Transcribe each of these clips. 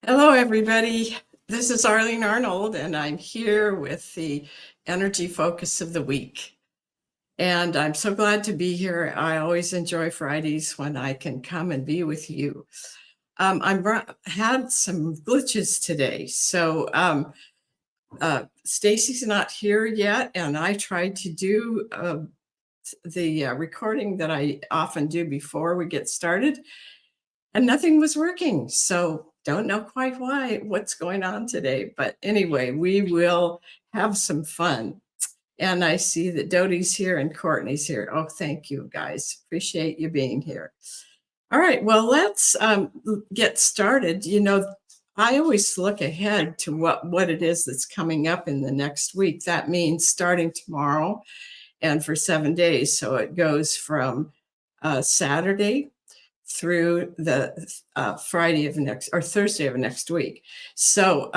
Hello, everybody. This is Arlene Arnold, and I'm here with the energy focus of the week. And I'm so glad to be here. I always enjoy Fridays when I can come and be with you. I've had some glitches today. So Stacey's not here yet, and I tried to do the recording that I often do before we get started, and nothing was working. So don't know quite what's going on today. But anyway, we will have some fun. And I see that Dodie's here and Courtney's here. Oh, thank you, guys. Appreciate you being here. All right, well, let's get started. You know, I always look ahead to what it is that's coming up in the next week. That means starting tomorrow and for 7 days. So it goes from Saturday through the Friday of next or Thursday of next week. So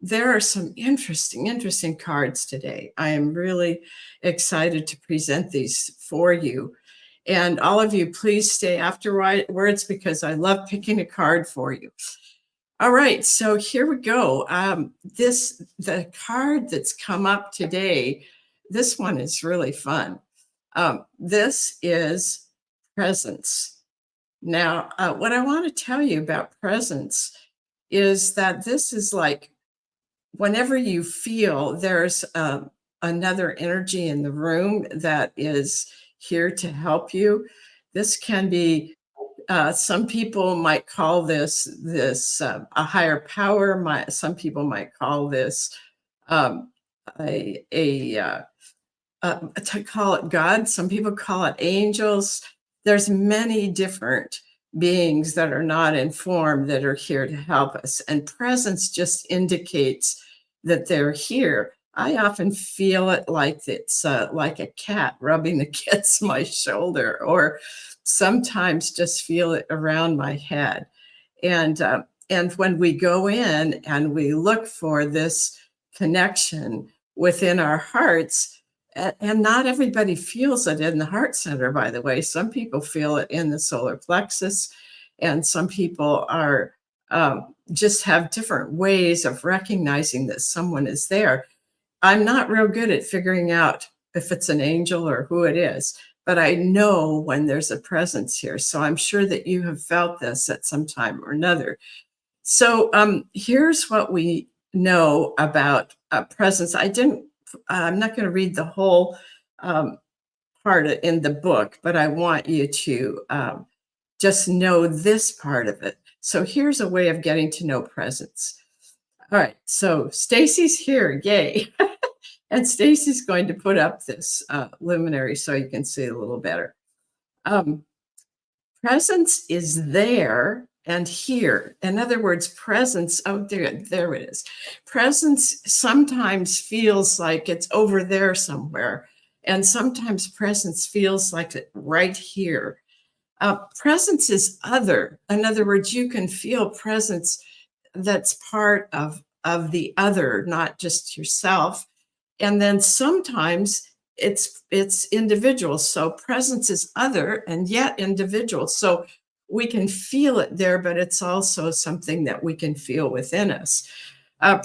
there are some interesting cards today. I am really excited to present these for you. And all of you, please stay afterwards because I love picking a card for you. All right, so here we go. The card that's come up today, this one is really fun. This is presence. Now, what I want to tell you about presence is that this is like whenever you feel there's another energy in the room that is here to help you. This can be, some people might call this a higher power. Some people might call this to call it God. Some people call it angels. There's many different beings that are not in form that are here to help us. And presence just indicates that they're here. I often feel it like it's like a cat rubbing against my shoulder, or sometimes just feel it around my head. And when we go in and we look for this connection within our hearts, and not everybody feels it in the heart center, by the way. Some people feel it in the solar plexus, and some people are just have different ways of recognizing that someone is there. I'm not real good at figuring out if it's an angel or who it is, but I know when there's a presence here. So I'm sure that you have felt this at some time or another. So here's what we know about presence. I'm not going to read the whole part in the book, but I want you to just know this part of it. So here's a way of getting to know presence. All right, so Stacey's here, yay. And Stacey's going to put up this luminary so you can see a little better. Presence is there and here. In other words, presence, oh, there it is. Presence sometimes feels like it's over there somewhere, and sometimes presence feels like it right here. Presence is other. In other words, you can feel presence that's part of the other, not just yourself. And then sometimes it's individual. So presence is other and yet individual. So we can feel it there, but it's also something that we can feel within us.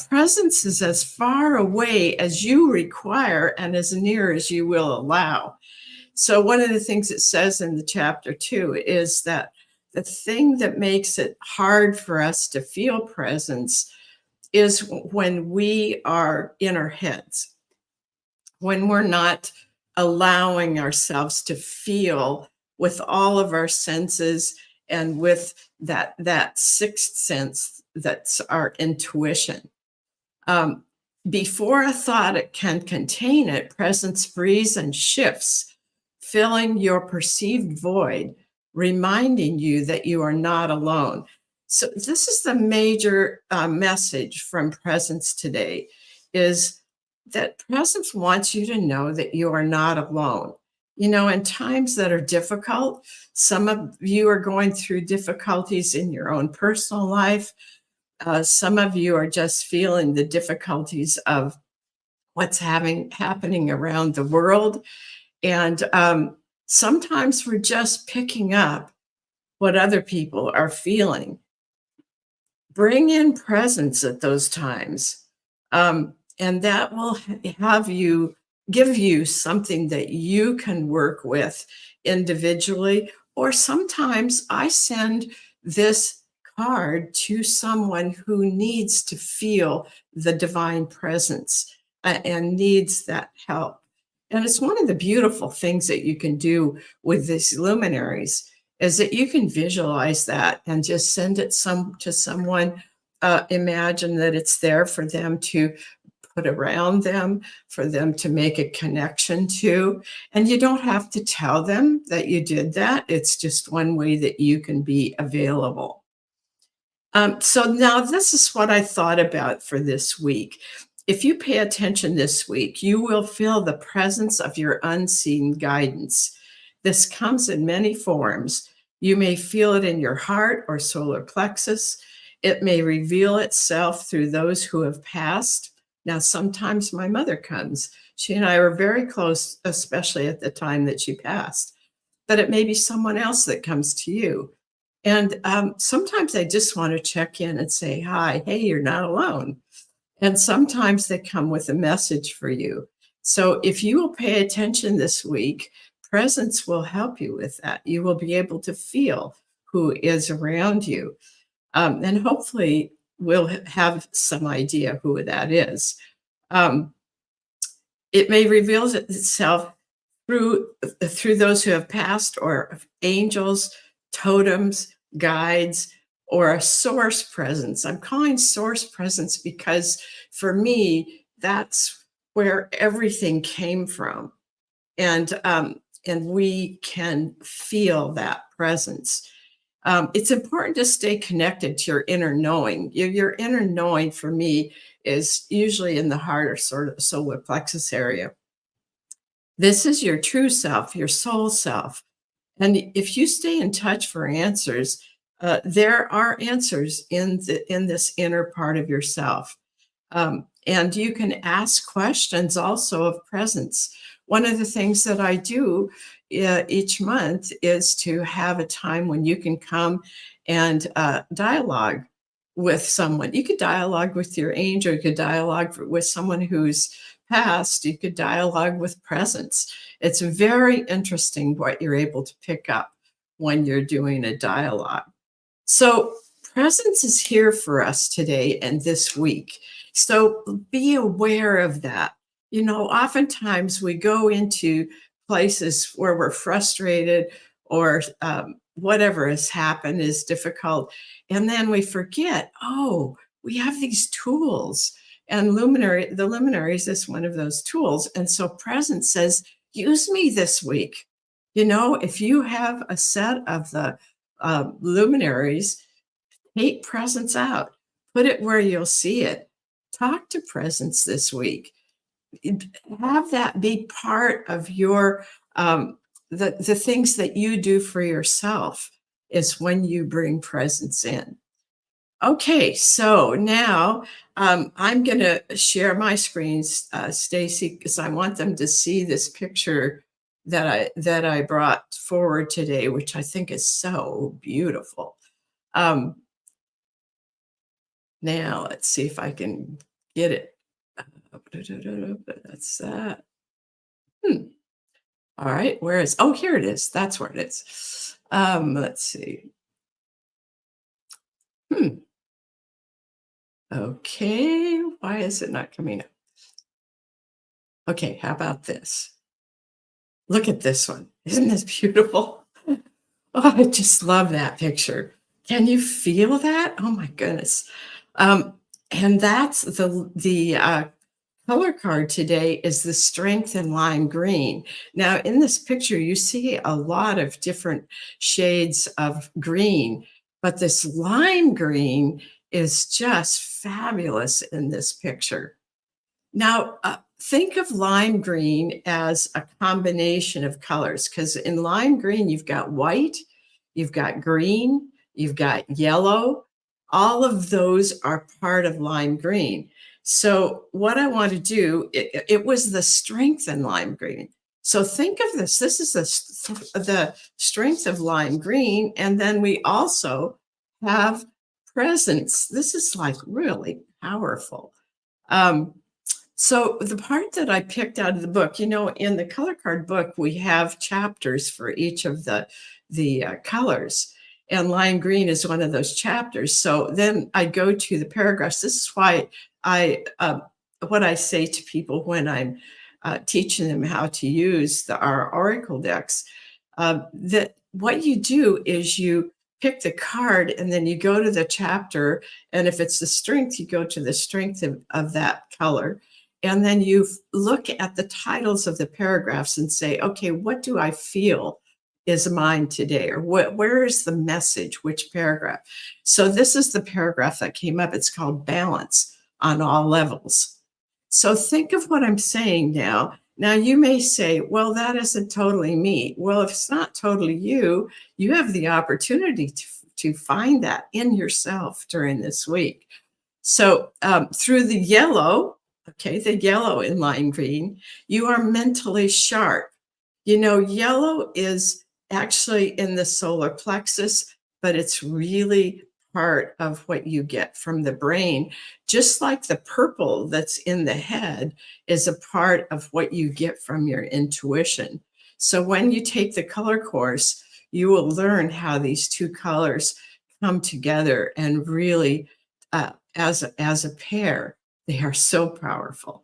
Presence is as far away as you require and as near as you will allow. So one of the things it says in the chapter 2 is that the thing that makes it hard for us to feel presence is when we are in our heads, when we're not allowing ourselves to feel with all of our senses and with that sixth sense that's our intuition. Before a thought can contain it, presence breathes and shifts, filling your perceived void, reminding you that you are not alone. So this is the major message from presence today, is that presence wants you to know that you are not alone. You know, in times that are difficult, some of you are going through difficulties in your own personal life. Some of you are just feeling the difficulties of what's happening around the world. And sometimes we're just picking up what other people are feeling. bring in presents at those times. And that will have you give you something that you can work with individually. Or sometimes I send this card to someone who needs to feel the divine presence and needs that help. And it's one of the beautiful things that you can do with these luminaries is that you can visualize that and just send it to someone. Imagine that it's there for them to put around them, for them to make a connection to. And you don't have to tell them that you did that. It's just one way that you can be available. So now this is what I thought about for this week. If you pay attention this week, you will feel the presence of your unseen guidance. This comes in many forms. You may feel it in your heart or solar plexus. It may reveal itself through those who have passed. Now, sometimes my mother comes. She and I were very close, especially at the time that she passed. But it may be someone else that comes to you. And sometimes I just want to check in and say, hi, hey, you're not alone. And sometimes they come with a message for you. So if you will pay attention this week, presence will help you with that. You will be able to feel who is around you. And hopefully we'll have some idea who that is. Um, it may reveal itself through those who have passed, or angels, totems, guides, or a source presence. I'm calling source presence because for me, that's where everything came from. And we can feel that presence. It's important to stay connected to your inner knowing. Your inner knowing for me is usually in the heart or sort of solar plexus area. This is your true self, your soul self. And if you stay in touch for answers, there are answers in this inner part of yourself. And you can ask questions also of presence. One of the things that I do each month is to have a time when you can come and dialogue with someone. You could dialogue with your angel, you could dialogue with someone who's passed, you could dialogue with presence. It's very interesting what you're able to pick up when you're doing a dialogue. So, presence is here for us today and this week. So, be aware of that. You know, oftentimes we go into places where we're frustrated or whatever has happened is difficult. And then we forget, oh, we have these tools. And the luminaries is one of those tools. And so, presence says, use me this week. You know, if you have a set of the luminaries, take presence out, put it where you'll see it. Talk to presence this week. Have that be part of your the things that you do for yourself is when you bring presence in. Okay, so now I'm going to share my screens, Stacey, because I want them to see this picture that I brought forward today, which I think is so beautiful. Now let's see if I can get it. That's that. All right, where is? Oh, here it is. That's where it is. Let's see. Okay, why is it not coming up? Okay, how about this? Look at this one. Isn't this beautiful? Oh, I just love that picture. Can you feel that? Oh my goodness. And that's the color card today is the strength in lime green. Now, in this picture, you see a lot of different shades of green, but this lime green is just fabulous in this picture. Now, think of lime green as a combination of colors because in lime green, you've got white, you've got green, you've got yellow. All of those are part of lime green. So, what I want to do, it was the strength in lime green. So, think of this. This is the strength of lime green. And then we also have presence. This is like really powerful. Um, so the part that I picked out of the book, in the color card book, we have chapters for each of the colors, and lime green is one of those chapters. So then I go to the paragraphs. This is why I what I say to people when I'm teaching them how to use our oracle decks. That what you do is you pick the card and then you go to the chapter, and if it's the strength, you go to the strength of that color, and then you look at the titles of the paragraphs and say, okay, what do I feel is mine today? Or where is the message? Which paragraph? So this is the paragraph that came up. It's called Balance on All Levels. So think of what I'm saying now. Now you may say, well, that isn't totally me. Well, if it's not totally you, you have the opportunity to find that in yourself during this week. So through the yellow, okay, the yellow in lime green, you are mentally sharp. Yellow is actually in the solar plexus, but it's really part of what you get from the brain. Just like the purple that's in the head is a part of what you get from your intuition. So when you take the color course, you will learn how these two colors come together and really, as a pair, they are so powerful.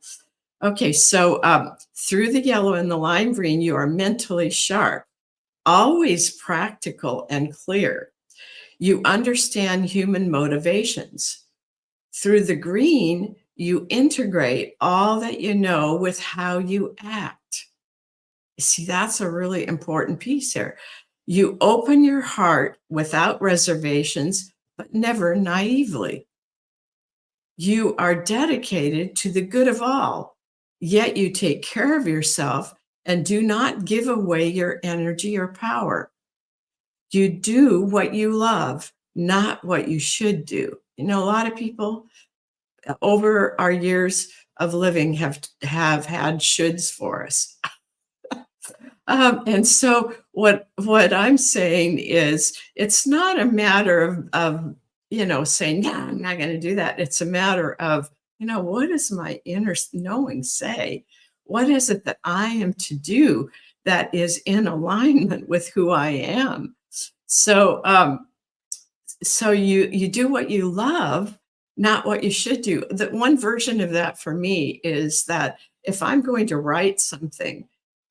Okay, so through the yellow and the lime green, you are mentally sharp, always practical and clear. You understand human motivations. Through the green, you integrate all that you know with how you act. See, that's a really important piece here. You open your heart without reservations, but never naively. You are dedicated to the good of all, yet you take care of yourself and do not give away your energy or power. You do what you love, not what you should do. A lot of people over our years of living have had shoulds for us. And so what I'm saying is it's not a matter of saying, yeah, I'm not going to do that. It's a matter of, what does my inner knowing say? What is it that I am to do that is in alignment with who I am? So, so you do what you love, not what you should do. The one version of that for me is that if I'm going to write something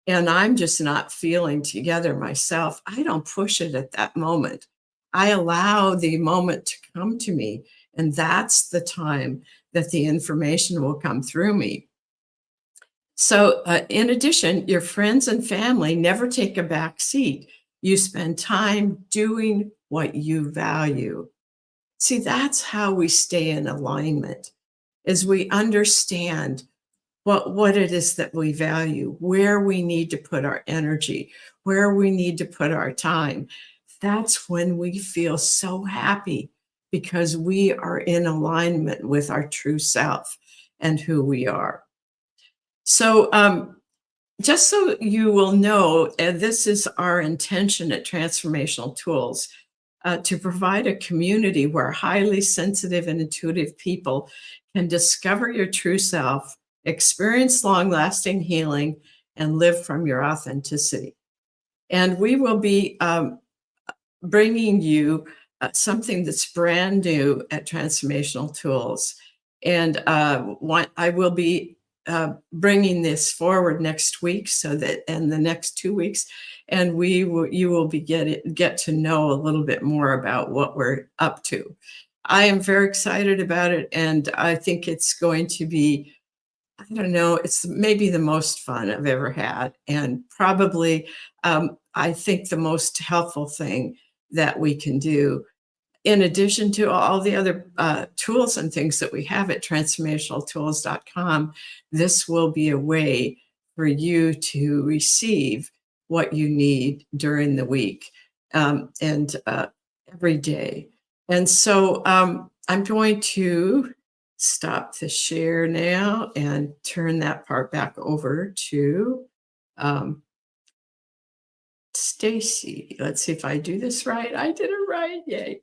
and I'm just not feeling together myself, I don't push it at that moment. I allow the moment to come to me, and that's the time that the information will come through me. So, in addition, your friends and family never take a back seat. You spend time doing what you value. See, that's how we stay in alignment, is we understand what it is that we value, where we need to put our energy, where we need to put our time. That's when we feel so happy because we are in alignment with our true self and who we are. So, just so you will know, and this is our intention at Transformational Tools, to provide a community where highly sensitive and intuitive people can discover your true self, experience long lasting healing, and live from your authenticity. And we will be bringing you something that's brand new at Transformational Tools. And I will be bringing this forward next week, so that in the next 2 weeks, and you will be get to know a little bit more about what we're up to. I am very excited about it, and I think it's going to be, I don't know, it's maybe the most fun I've ever had, and probably I think the most helpful thing that we can do, in addition to all the other tools and things that we have at transformationaltools.com. This will be a way for you to receive what you need during the week, and every day. And so I'm going to stop the share now and turn that part back over to um, Stacey. Let's see if I do this right. I did it right. Yay.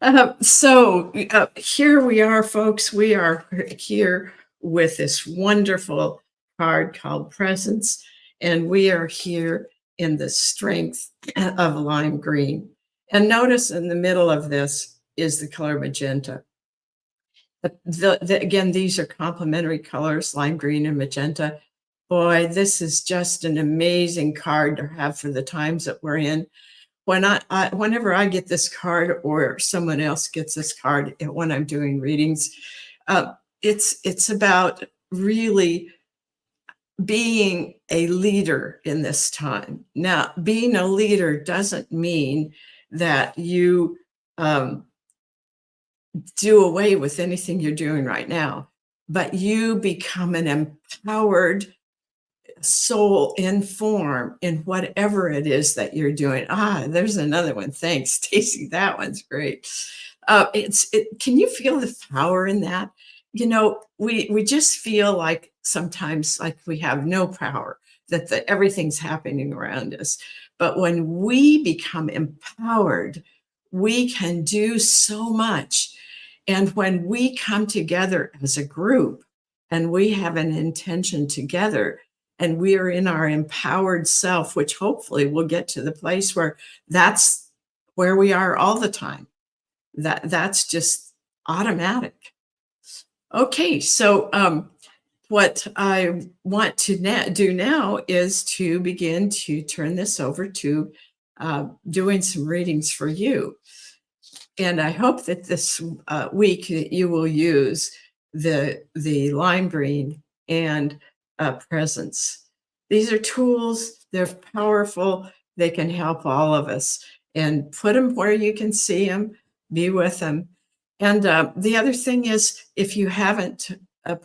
Here we are, folks. We are here with this wonderful card called Presence, and we are here in the strength of lime green. And notice in the middle of this is the color magenta. Again, these are complementary colors, lime green and magenta. Boy, this is just an amazing card to have for the times that we're in. Whenever I get this card or someone else gets this card when I'm doing readings, uh, it's about really being a leader in this time. Now, being a leader doesn't mean that you do away with anything you're doing right now, but you become an empowered soul in form in whatever it is that you're doing. There's another one. Thanks, Stacey. That one's great. Can you feel the power in that? You know, we just feel like sometimes like we have no power, that everything's happening around us. But when we become empowered, we can do so much. And when we come together as a group and we have an intention together, and we are in our empowered self, which hopefully we'll get to the place where that's where we are all the time. That's just automatic. Okay, so what I want to do now is to begin to turn this over to doing some readings for you. And I hope that this week that you will use the lime green and presence. These are tools, they're powerful, they can help all of us. And put them where you can see them, be with them. And the other thing is, if you haven't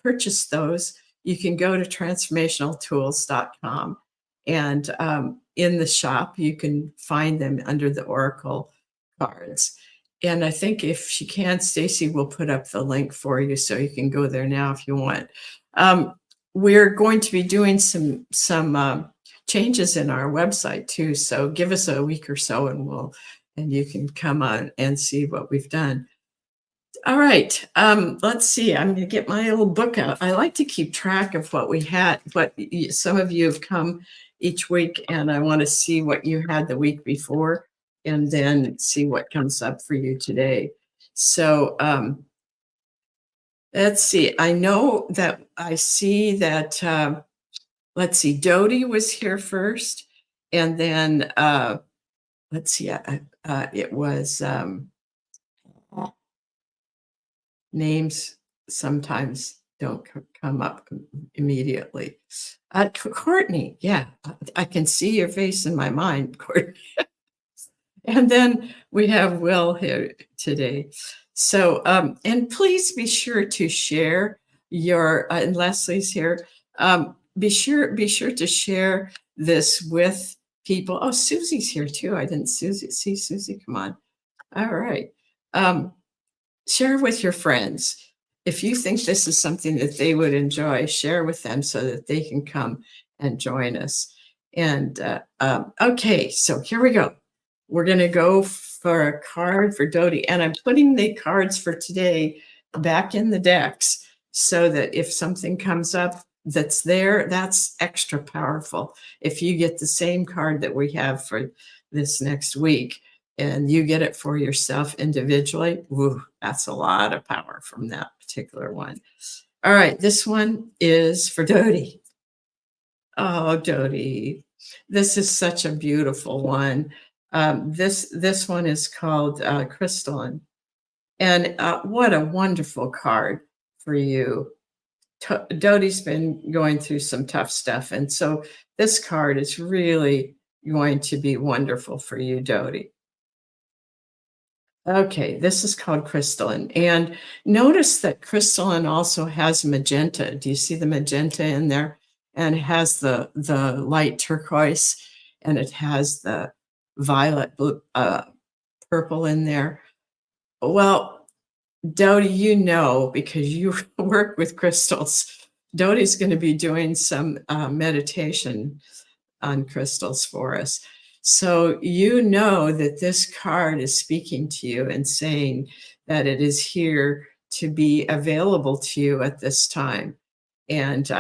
purchased those, you can go to transformationaltools.com. And in the shop, you can find them under the Oracle cards. And I think if she can, Stacey will put up the link for you so you can go there now if you want. We're going to be doing some changes in our website too. So give us a week or so and you can come on and see what we've done. All right, let's see. I'm going to get my little book out. I like to keep track of what we had, but some of you have come each week, and I want to see what you had the week before and then see what comes up for you today. So let's see. I know that I see that, let's see, Dodie was here first, and then let's see, it was names sometimes don't come up immediately. Courtney, yeah, I can see your face in my mind, Courtney. And then we have Will here today. So, and please be sure to share your, and Leslie's here. Be sure to share this with people. Oh, Susie's here too. I didn't see Susie. Come on. All right. Share with your friends. If you think this is something that they would enjoy, share with them so that they can come and join us. And okay, so here we go. We're going to go for a card for Dodie, and I'm putting the cards for today back in the decks so that if something comes up that's there, that's extra powerful. If you get the same card that we have for this next week and you get it for yourself individually, woo, that's a lot of power from that particular one. All right, this one is for Dodie. Oh, Dodie, this is such a beautiful one. This one is called Crystalline. And what a wonderful card for you. Dodie's been going through some tough stuff. And so this card is really going to be wonderful for you, Dodie. Okay, this is called Crystalline. And notice that Crystalline also has magenta. Do you see the magenta in there? And it has the light turquoise, and it has the violet blue, purple in there. Well, Dodie, you know, because you work with crystals, Dodie's going to be doing some meditation on crystals for us. So you know that this card is speaking to you and saying that it is here to be available to you at this time. And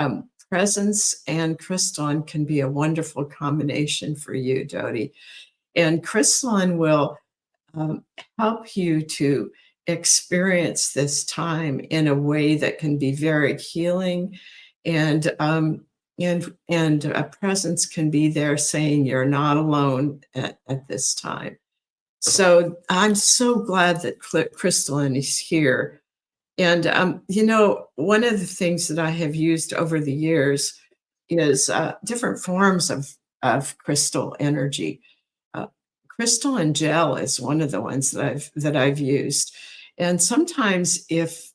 presence and crystalline can be a wonderful combination for you, Jody. And crystalline will um, help you to experience this time in a way that can be very healing, and a presence can be there saying you're not alone at this time. So I'm so glad that Crystalline is here. And one of the things that I have used over the years is different forms of crystal energy. uh, Crystal and gel is one of the ones that I've used. And sometimes if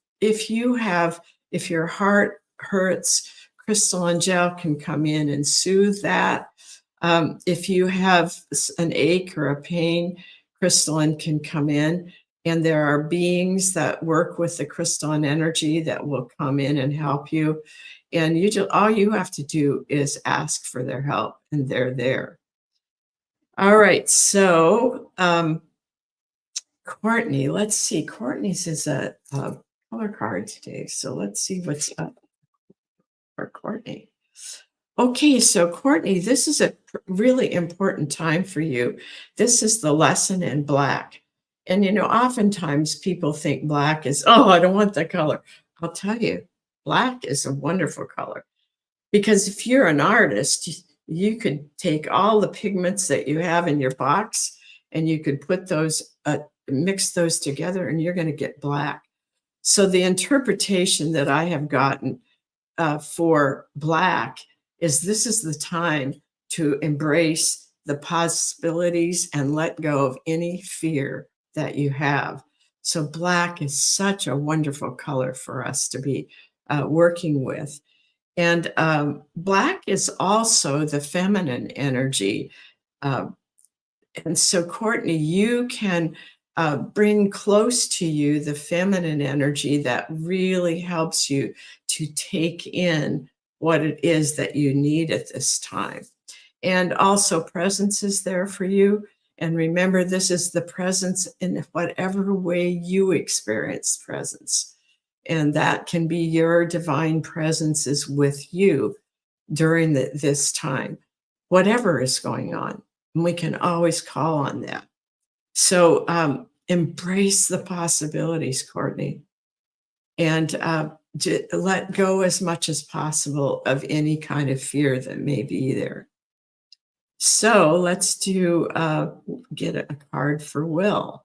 your heart hurts, crystal and gel can come in and soothe that. If you have an ache or a pain, crystalline can come in, and there are beings that work with the crystalline energy that will come in and help you. And all you have to do is ask for their help, and they're there. All right, so Courtney, let's see. Courtney's is a color card today, so let's see what's up for Courtney. Okay, so Courtney, this is a really important time for you. This is the lesson in black. And oftentimes people think black is, oh, I don't want that color. I'll tell you, black is a wonderful color, because if you're an artist, you could take all the pigments that you have in your box and you could put those, mix those together, and you're going to get black. So the interpretation that I have gotten for black is this is the time to embrace the possibilities and let go of any fear that you have. So black is such a wonderful color for us to be working with. And black is also the feminine energy. Uh, and so, Courtney, you can bring close to you the feminine energy that really helps you to take in what it is that you need at this time. And also, presence is there for you. And remember, this is the presence in whatever way you experience presence. And that can be your divine presence is with you during this time, whatever is going on. And we can always call on that. So embrace the possibilities, Courtney, and let go as much as possible of any kind of fear that may be there. So let's get a card for Will.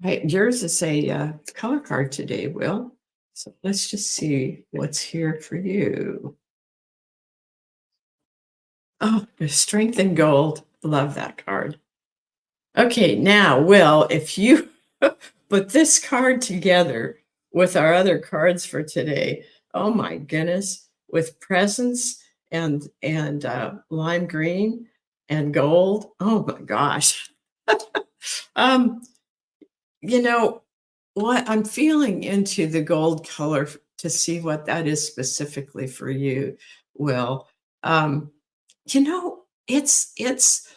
Right, yours is a color card today, Will. So let's just see what's here for you. Oh, strength and gold. Love that card. Okay, now, Will, if you put this card together with our other cards for today, oh my goodness, with presence and lime green and gold. Oh my gosh. um, you know what? I'm feeling into the gold color to see what that is specifically for you, Will. Um, it's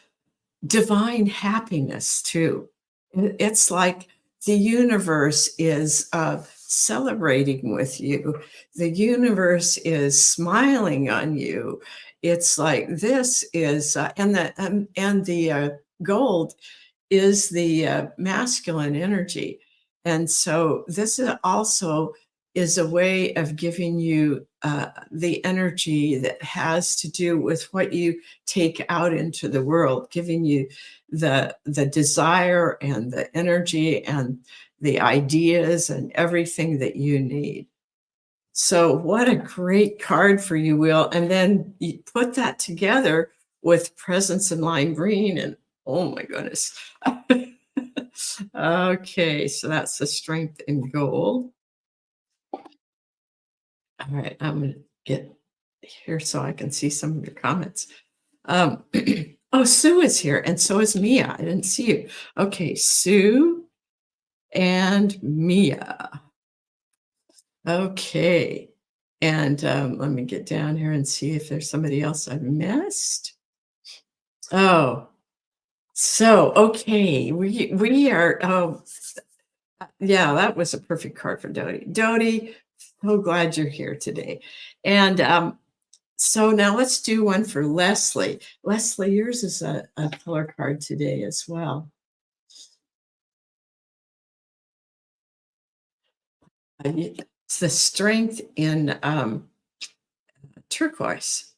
divine happiness too. It's like the universe is celebrating with you. The universe is smiling on you. It's like this is, and the gold is the masculine energy. And so this is also is a way of giving you the energy that has to do with what you take out into the world, giving you the desire and the energy and the ideas and everything that you need. So what a great card for you, Will. And then you put that together with presence and lime green, and oh my goodness. Okay, so that's the strength in gold. All right, I'm going to get here so I can see some of your comments. Oh, Sue is here, and so is Mia. I didn't see you. Okay, Sue and Mia. Okay, And let me get down here and see if there's somebody else I've missed. Oh, so okay, we are. Oh, yeah, that was a perfect card for Dodie. Dodie, so glad you're here today. And so now let's do one for Leslie. Leslie, yours is a color card today as well. It's the strength in turquoise.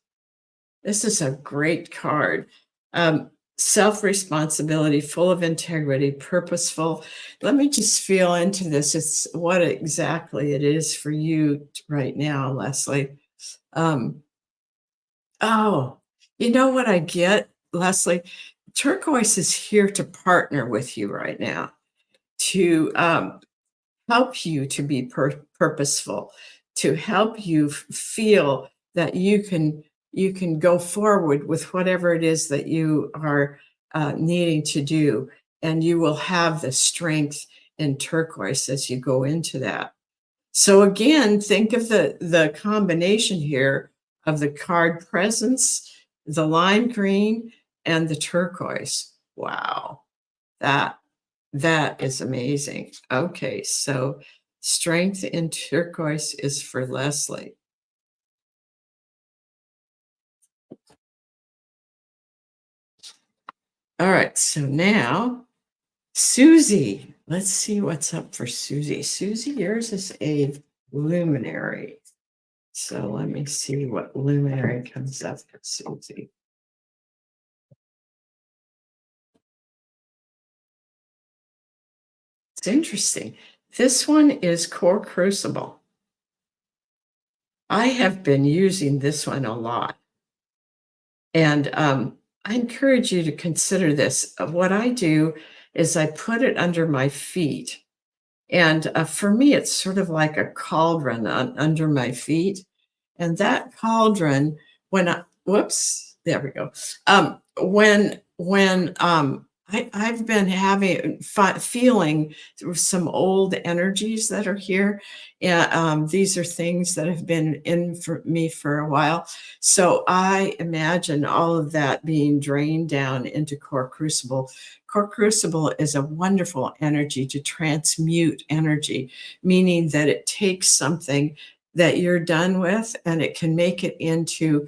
This is a great card. Self-responsibility, full of integrity, purposeful. Let me just feel into this. It's what exactly it is for you right now, Leslie. Um, oh, you know what I get, Leslie? Turquoise is here to partner with you right now to help you to be purposeful, to help you feel that you can go forward with whatever it is that you are needing to do, and you will have the strength in turquoise as you go into that. So again, think of the combination here of the card presence, the lime green, and the turquoise. Wow, that that is amazing. Okay, so strength in turquoise is for Leslie. All right, so now Susie. Let's see what's up for Susie. Susie, yours is a luminary. So let me see what luminary comes up for Susie. It's interesting. This one is Core Crucible. I have been using this one a lot. And I encourage you to consider this. What I do is I put it under my feet. And for me, it's sort of like a cauldron under my feet. And that cauldron, when I, whoops, there we go. I've been having feeling some old energies that are here. Yeah, these are things that have been in for me for a while. So I imagine all of that being drained down into Core Crucible. Core Crucible is a wonderful energy to transmute energy, meaning that it takes something that you're done with and it can make it into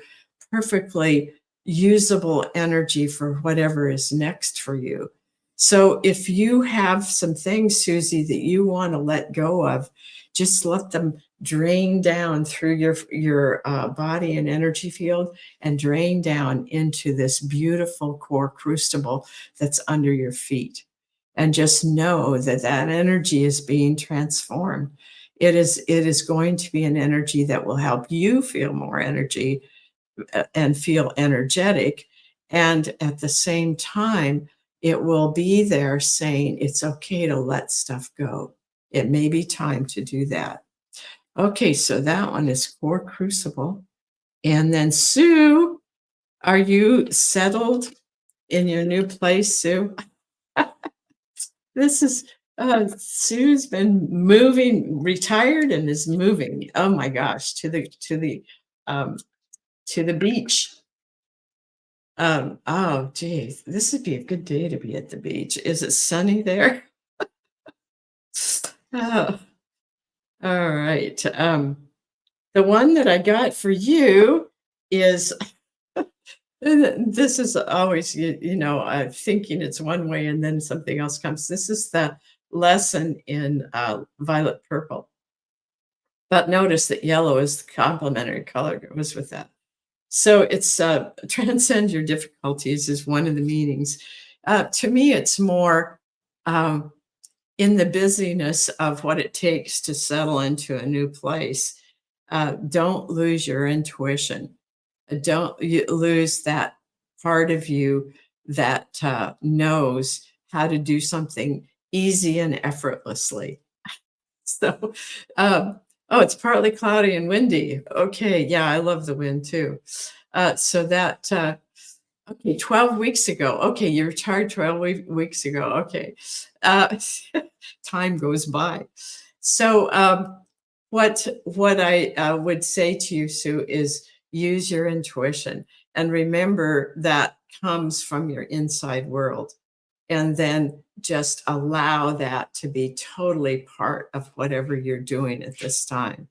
perfectly usable energy for whatever is next for you. So if you have some things, Susie, that you want to let go of, just let them drain down through your body and energy field and drain down into this beautiful core crucible that's under your feet. And just know that that energy is being transformed. It is going to be an energy that will help you feel more energy and feel energetic. And at the same time, it will be there saying it's okay to let stuff go. It may be time to do that. Okay, so that one is Core Crucible. And then Sue, are you settled in your new place, Sue? This is Sue's been moving, retired and is moving. Oh my gosh, um, to the beach. Oh geez, this would be a good day to be at the beach. Is it sunny there? Oh, all right. The one that I got for you is this is always thinking it's one way and then something else comes. This is the lesson in violet purple. But notice that yellow is the complementary color. It was with that. So it's transcend your difficulties is one of the meanings. To me, it's more um, in the busyness of what it takes to settle into a new place. Don't lose your intuition. Don't lose that part of you that knows how to do something easy and effortlessly. So, oh, it's partly cloudy and windy. Okay, yeah, I love the wind too. So that okay, 12 weeks ago. Okay, you retired 12 weeks ago. Okay, uh, time goes by. So What I would say to you, Sue, is use your intuition and remember that comes from your inside world. And then just allow that to be totally part of whatever you're doing at this time.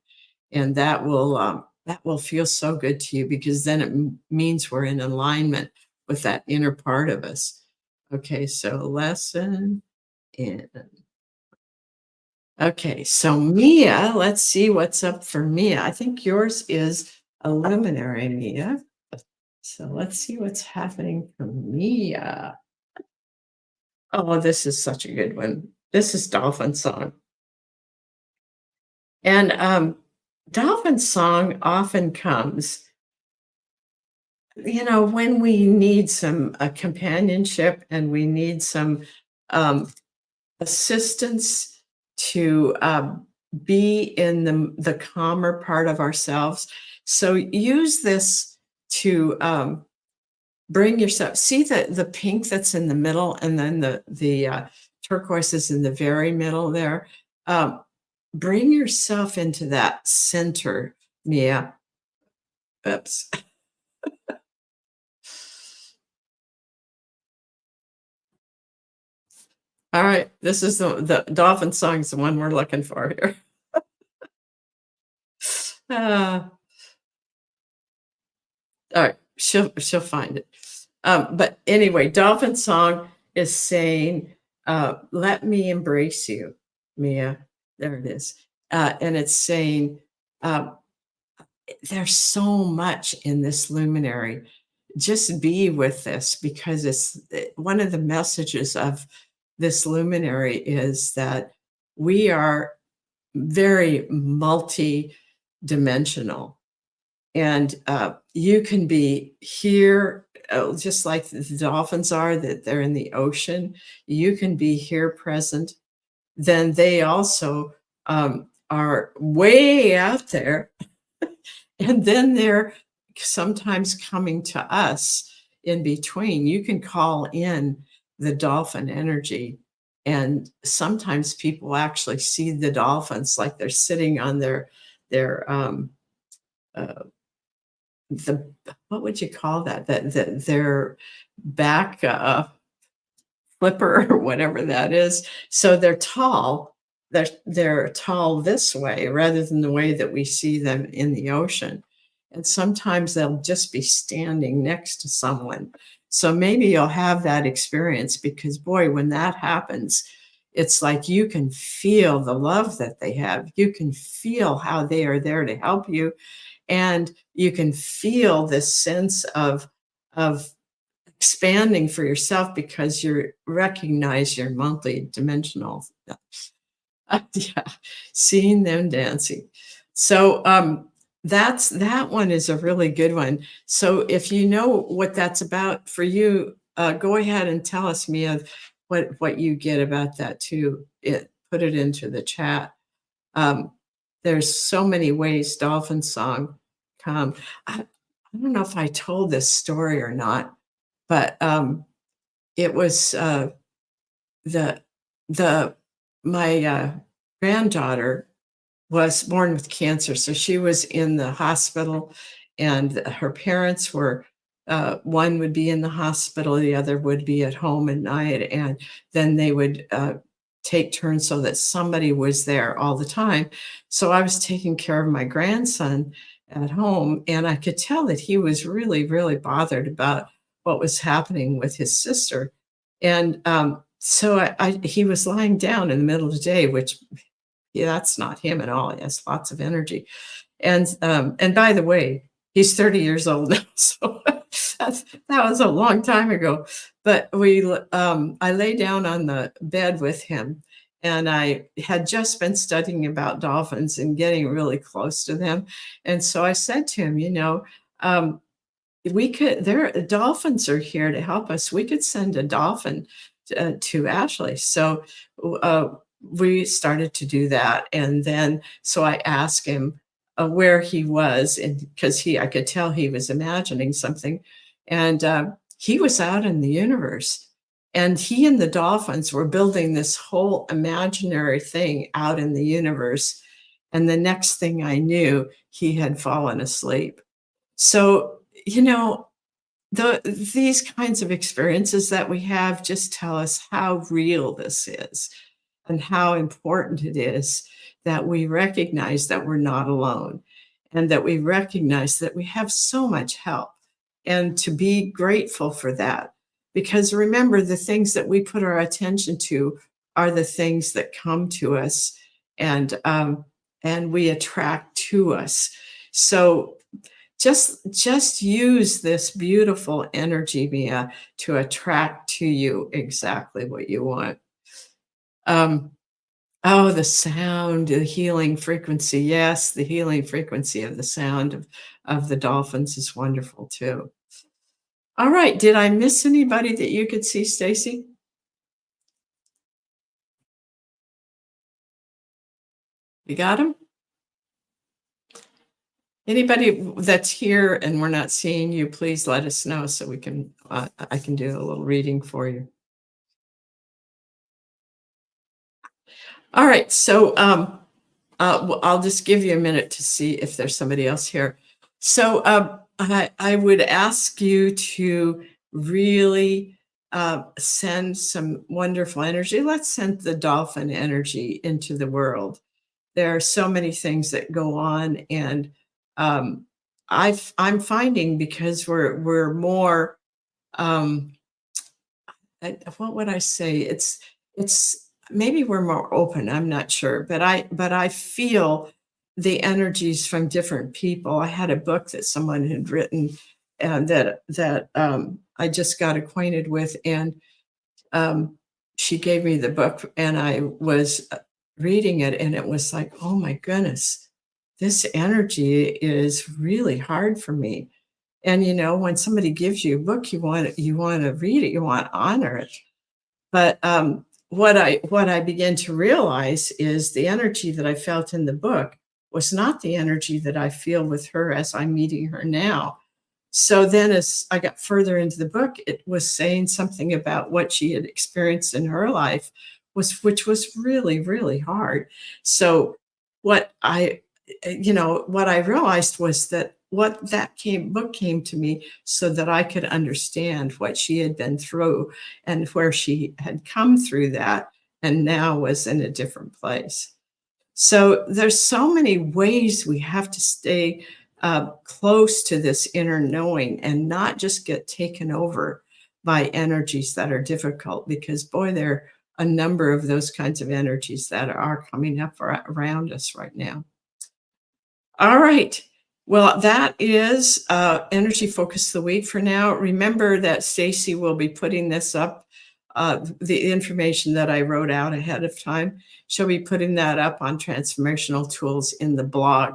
And that will feel so good to you because then it means we're in alignment with that inner part of us. Okay, so lesson in. Okay, so Mia, let's see what's up for Mia. I think yours is a luminary, Mia. So let's see what's happening for Mia. Oh, this is such a good one. This is Dolphin Song. And Dolphin Song often comes, when we need some companionship and we need some um, assistance to be in the calmer part of ourselves. So use this to bring yourself. See the pink that's in the middle, and then the turquoise is in the very middle there. Um, Bring yourself into that center, Mia. Oops. All right, this is the dolphin song is the one we're looking for here. Uh, all right, she'll find it. But anyway, dolphin song is saying, "Let me embrace you, Mia." There it is, and it's saying, uh, "There's so much in this luminary. Just be with this because it's one of the messages of this luminary is that we are very multi-dimensional, and you can be here just like the dolphins are, that they're in the ocean. You can be here present. Then they also are way out there, and then they're sometimes coming to us in between. You can call in the dolphin energy, and sometimes people actually see the dolphins like they're sitting on their uh, the what would you call that? Their back flipper or whatever that is. So they're tall. They're tall this way rather than the way that we see them in the ocean. And sometimes they'll just be standing next to someone. So maybe you'll have that experience because boy, when that happens, it's like you can feel the love that they have. You can feel how they are there to help you, and you can feel this sense of expanding for yourself because you recognize your multi-dimensional. Yeah, seeing them dancing. So that one is a really good one. So if you know what that's about for you, go ahead and tell us, Mia, what you get about that too. Put it into the chat. Um, there's so many ways dolphin song come. I don't know if I told this story or not, but it was the the my granddaughter was born with cancer, so she was in the hospital, and her parents were. One would be in the hospital, the other would be at home at night, and then they would take turns so that somebody was there all the time. So I was taking care of my grandson at home, and I could tell that he was really, really bothered about what was happening with his sister. And so he was lying down in the middle of the day, which yeah, that's not him at all. He has lots of energy. And by the way, he's 30 years old now, so that was a long time ago. But I lay down on the bed with him, and I had just been studying about dolphins and getting really close to them. And so I said to him, we could there dolphins are here to help us. We could send a dolphin to Ashley. So uh, we started to do that, and then so I asked him where he was, and because I could tell he was imagining something, and he was out in the universe, and he and the dolphins were building this whole imaginary thing out in the universe, And the next thing I knew, he had fallen asleep. So, you know, these kinds of experiences that we have just tell us how real this is and how important it is that we recognize that we're not alone and that we recognize that we have so much help and to be grateful for that. Because remember, the things that we put our attention to are the things that come to us and we attract to us. So just use this beautiful energy, Mia, to attract to you exactly what you want. Um, oh, the sound, the healing frequency. Yes, the healing frequency of the sound of the dolphins is wonderful too. All right, did I miss anybody that you could see, Stacy? You got them? Anybody that's here and we're not seeing you, please let us know so we can I can do a little reading for you. All right, so I'll just give you a minute to see if there's somebody else here. So I would ask you to really send some wonderful energy. Let's send the dolphin energy into the world. There are so many things that go on, and um, I'm finding because we're more what would I say? It's maybe we're more open. I'm not sure, but I feel the energies from different people. I had a book that someone had written and that I just got acquainted with, and um, she gave me the book, and I was reading it, and it was like, oh my goodness, this energy is really hard for me. And when somebody gives you a book, you want to read it, you want to honor it. But what I began to realize is the energy that I felt in the book was not the energy that I feel with her as I'm meeting her now. So then, as I got further into the book, it was saying something about what she had experienced in her life, which was really, really hard. So what I realized was that what that book came to me so that I could understand what she had been through and where she had come through that and now was in a different place. So there's so many ways we have to stay close to this inner knowing and not just get taken over by energies that are difficult, because boy, there are a number of those kinds of energies that are coming up around us right now. All right. Well, that is Energy Focus of the Week for now. Remember that Stacey will be putting this up, the information that I wrote out ahead of time. She'll be putting that up on Transformational Tools in the blog,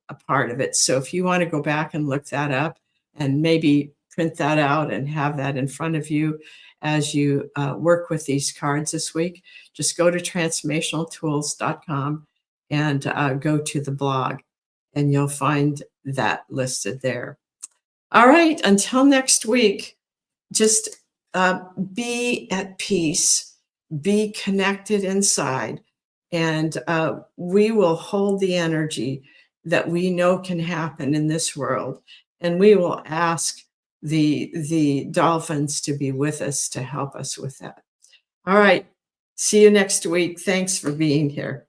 a part of it. So if you want to go back and look that up and maybe print that out and have that in front of you as you work with these cards this week, just go to transformationaltools.com and go to the blog, and you'll find that listed there. All right, until next week, just be at peace, be connected inside, and we will hold the energy that we know can happen in this world, and we will ask the dolphins to be with us to help us with that. All right, see you next week. Thanks for being here.